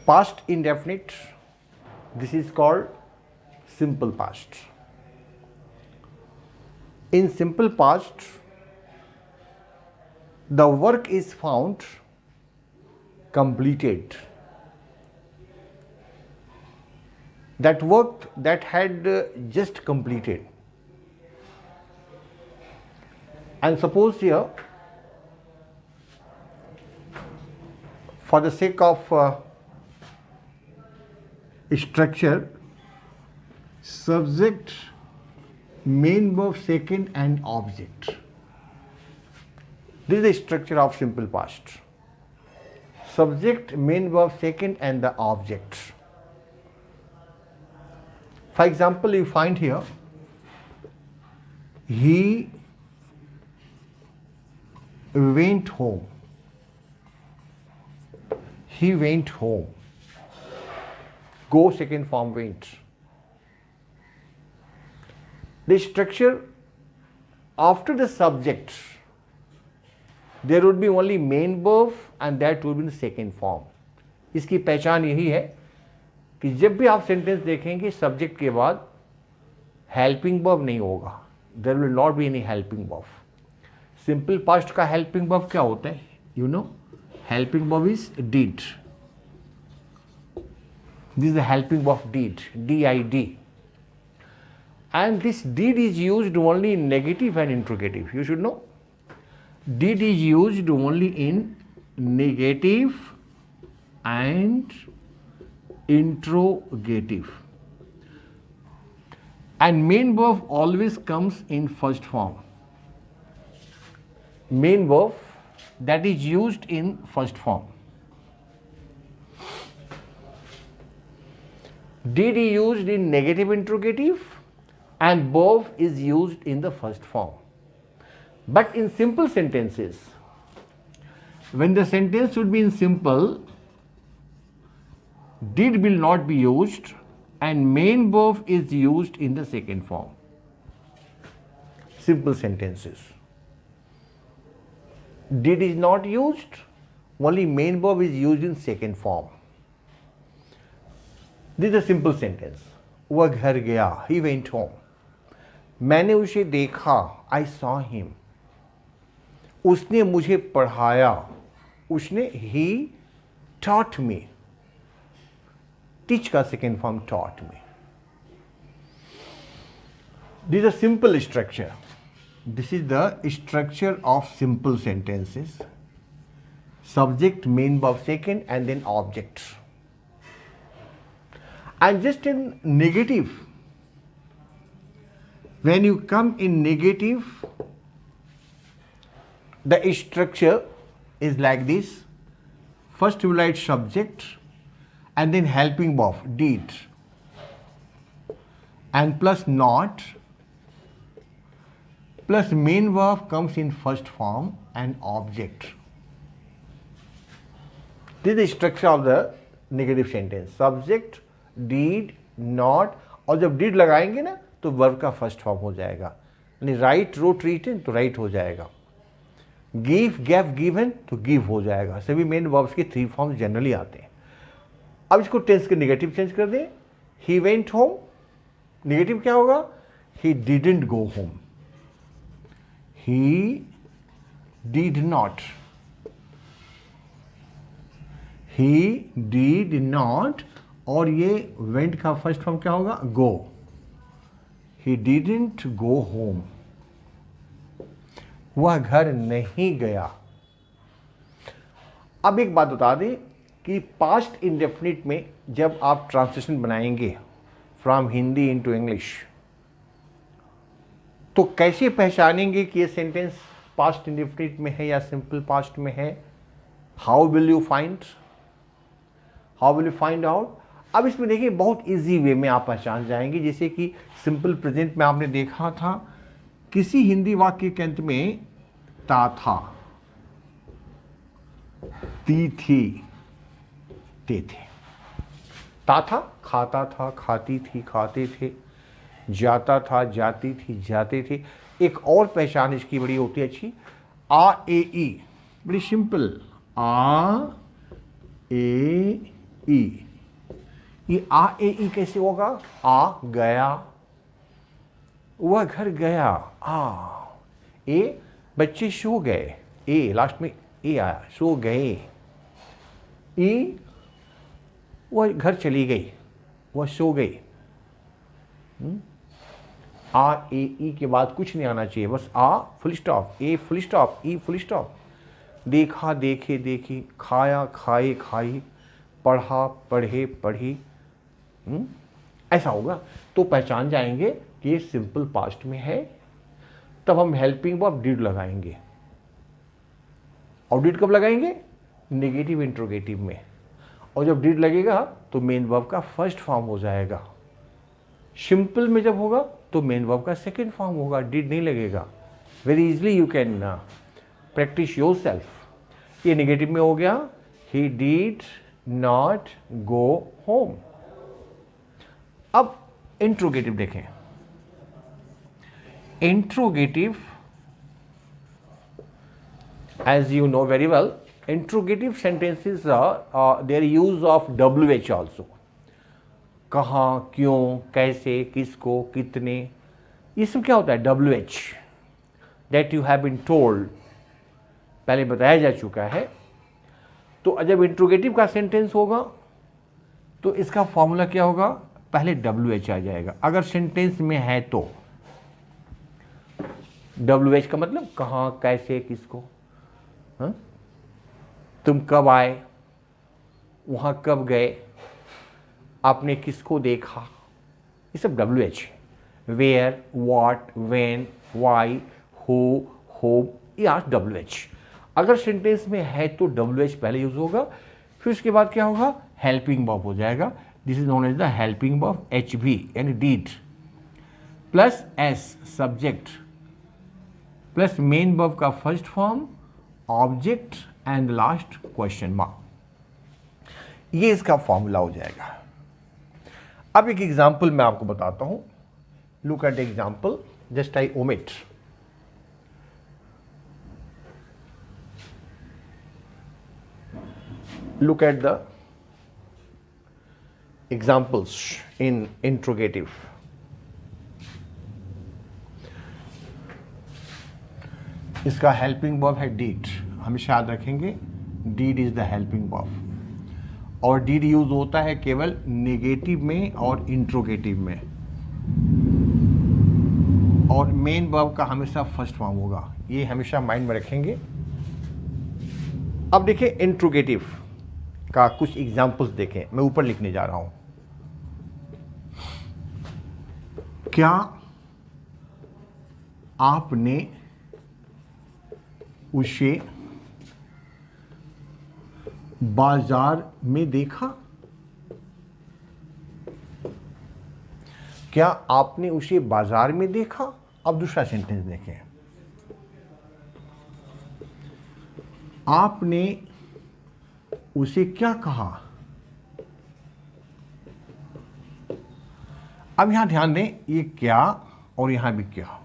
Past indefinite, this is called simple past. In simple past, the work is found completed. That work that had just completed. And suppose here, for the sake of structure, subject, main verb second and object. This is the structure of simple past. Subject, main verb second and the object. For example, you find here, he went home. He went home. Go second form went. The structure after the subject, there would be only main verb and that would be in the second form. इसकी पहचान यही है कि जब भी आप sentence देखेंगे subject के बाद हेल्पिंग वर्ब नहीं होगा. There will not be any helping verb. Simple past का हेल्पिंग वर्ब क्या होता है? You know, helping verb is did. This is the helping verb did, DID. And this did is used only in negative and interrogative. You should know. Did is used only in negative and interrogative. And main verb always comes in first form. Main verb that is used in first form. Did is used in negative interrogative and verb is used in the first form. But in simple sentences, when the sentence should be in simple, did will not be used and main verb is used in the second form. Simple sentences. Did is not used, only main verb is used in second form. This is a simple sentence. वह घर गया, he went home. मैंने उसे देखा, I saw him. उसने मुझे पढ़ाया, उसने, he taught me. Teach का second form taught me. This is a simple structure. This is the structure of simple sentences. Subject, main verb second and then object. And just in negative, when you come in negative, the structure is like this. First you write subject and then helping verb, did, and plus not, plus main verb comes in first form and object. This is the structure of the negative sentence. Subject, did, not, और जब did लगाएंगे ना तो verb का first form हो जाएगा. यानी right, road, written तो राइट हो जाएगा. गिव, गैव, गिवन तो गिव हो जाएगा. सभी मेन वर्ब्स के 3 फॉर्म्स जनरली आते हैं. अब इसको टेंस के नेगेटिव चेंज कर दें. ही वेंट होम, नेगेटिव क्या होगा? He didn't go home. He did not, he did not, और ये वेंट का फर्स्ट फॉर्म क्या होगा? Go. He didn't go home. वह घर नहीं गया. अब एक बात बता दें कि पास्ट इंडेफिनिट में जब आप ट्रांसलेशन बनाएंगे फ्रॉम हिंदी इनटू इंग्लिश, तो कैसे पहचानेंगे कि ये सेंटेंस पास्ट इंडेफिनिट में है या सिंपल पास्ट में है? How will you find out? अब इसमें देखिए बहुत इजी वे में आप पहचान जाएंगे. जैसे कि सिंपल प्रेजेंट में आपने देखा था, किसी हिंदी वाक्य के अंत में ता था, ती थी, ते थे. ता था, खाता था, खाती थी, खाते थे, जाता था, जाती थी, जाते थे. एक और पहचान इसकी बड़ी होती है अच्छी, आ ए ई, बड़ी सिंपल. आ ए ई, ये आ ए ई कैसे होगा? आ गया, वह घर गया, आ। ए बच्चे सो गए, ए लास्ट में ए आया, सो गए। ई वह घर चली गई, वह सो गई। आ ए ई के बाद कुछ नहीं आना चाहिए, बस आ full stop, a full stop, E full stop. देखा देखे देखी, खाया खाए खाई, पढ़ा पढ़े पढ़ी, ऐसा होगा। तो पहचान जाएंगे कि ये सिंपल पास्ट में है। तब हम हेल्पिंग वर्ब डिड लगाएंगे। और डिड कब लगाएंगे? नेगेटिव इंट्रोगेटिव में। और जब डिड लगेगा तो मेन वर्ब का फर्स्ट फॉर्म हो जाएगा। सिंपल में जब होगा तो मेन वर्ब का सेकंड फॉर्म होगा, डिड नहीं लगेगा। Very easily you can practice yourself. ये नेगेटिव में हो गया, ही डिड नॉट गो होम। अब इंट्रोगेटिव देखें। Interrogative, as you know very well, interrogative sentences are their use of WH also. कहाँ, क्यों, कैसे, किसको, कितने, ये सब क्या होता है? WH, that you have been told, पहले बताया जा चुका है। तो जब इंट्रोगेटिव का सेंटेंस होगा तो इसका फॉर्मूला क्या होगा? पहले WH आ जाएगा अगर सेंटेंस में है तो। WH का मतलब कहाँ, कैसे, किसको। हाँ? तुम कब आए, वहां कब गए, आपने किसको देखा, ये सब WH। Where, what, when, why, who, whom, ये आज WH। अगर सेंटेंस में है तो WH पहले यूज होगा, फिर उसके बाद क्या होगा? हेल्पिंग वर्ब हो जाएगा। This is known as the helping verb, HV यानी did, plus S subject, plus main verb का first form, object and last question mark. ये इसका फॉर्मूला हो जाएगा। अब एक एग्जांपल मैं आपको बताता हूं। Look at the example, just I omit. Look at the examples in interrogative. इसका हेल्पिंग वर्ब है डीड, हमेशा याद रखेंगे did is the helping verb. और डीड यूज होता है केवल नेगेटिव में और इंट्रोगेटिव में, और मेन वर्ब का हमेशा फर्स्ट फॉर्म होगा। ये हमेशा माइंड में रखेंगे। अब देखिए इंट्रोगेटिव का कुछ एग्जांपल्स देखें, मैं ऊपर लिखने जा रहा हूं। क्या आपने उसे बाजार में देखा? क्या आपने उसे बाजार में देखा? अब दूसरा सेंटेंस देखें। आपने उसे क्या कहा? अब यहां ध्यान दें, ये क्या और यहां भी क्या।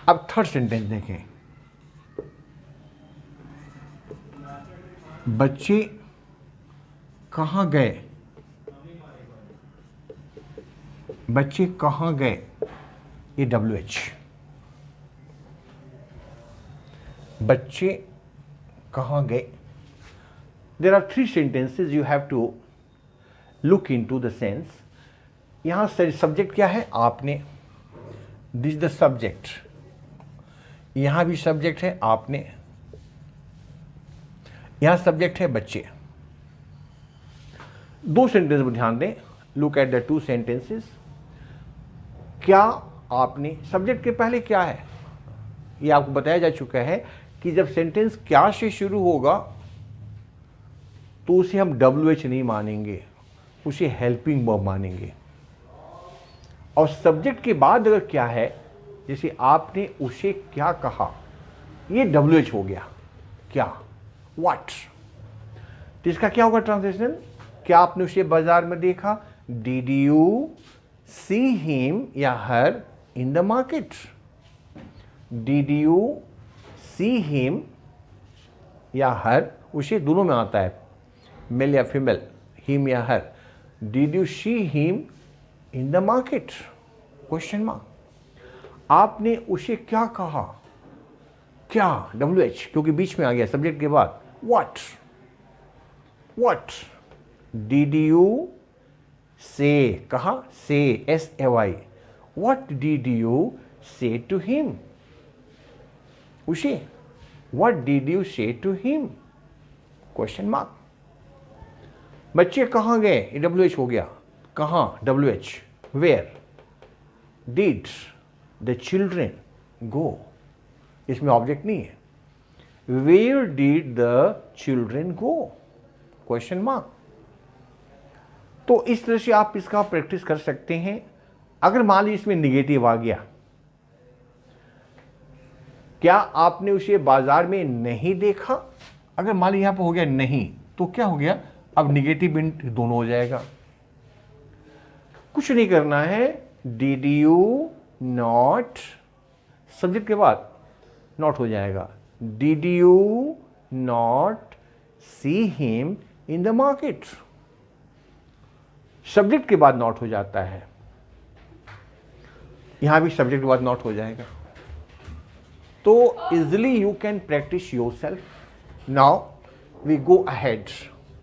अब थर्ड सेंटेंस देखें। बच्चे कहाँ गए? बच्चे कहाँ गए, ये WH। बच्चे कहाँ गए। There are 3 sentences you have to look into the sense। यहां सब्जेक्ट क्या है? आपने, दिस इज द सब्जेक्ट। यहां भी सब्जेक्ट है आपने, यहां सब्जेक्ट है बच्चे। 2 सेंटेंस पर ध्यान दें। Look at the 2 sentences। क्या आपने, सब्जेक्ट के पहले क्या है? ये आपको बताया जा चुका है कि जब सेंटेंस क्या से शुरू होगा तो उसे हम WH नहीं मानेंगे, उसे हेल्पिंग वर्ब मानेंगे। और सब्जेक्ट के बाद अगर क्या है, जैसे आपने उसे क्या कहा, ये WH हो गया। क्या, व्हाट। तो इसका क्या होगा ट्रांसलेशन? क्या आपने उसे बाजार में देखा? डिड यू सी हिम या her in the market? Did you see him या हर उसे दोनों में आता है, मेल या फीमेल, हिम या her. Did you see him in the market? Question mark. आपने उसे क्या कहा? क्या, WH, क्योंकि बीच में आ गया सब्जेक्ट के बाद। व्हाट, व्हाट डिड यू से, कहा, say, SAY, what did you say to him? उसे, what did you say to him? Question mark. बच्चे कहाँ गए? WH हो गया, कहाँ, WH, where. Did the children go, इसमें ऑब्जेक्ट नहीं है। Where did the children go? Question mark. तो इस तरह से आप इसका प्रैक्टिस कर सकते हैं। अगर मान लीजिए इसमें निगेटिव आ गया, क्या आपने उसे बाजार में नहीं देखा? अगर मान लीजिए यहां पर हो गया नहीं, तो क्या हो गया, अब निगेटिव इंट दोनों हो जाएगा। कुछ नहीं करना है, डिड यू नॉट, सब्जेक्ट के बाद नॉट हो जाएगा, did you not C him in the market, subject के बाद नॉट हो जाता है। यहां भी सब्जेक्ट के बाद नॉट हो जाएगा। तो easily you can practise yourself. Now we go ahead.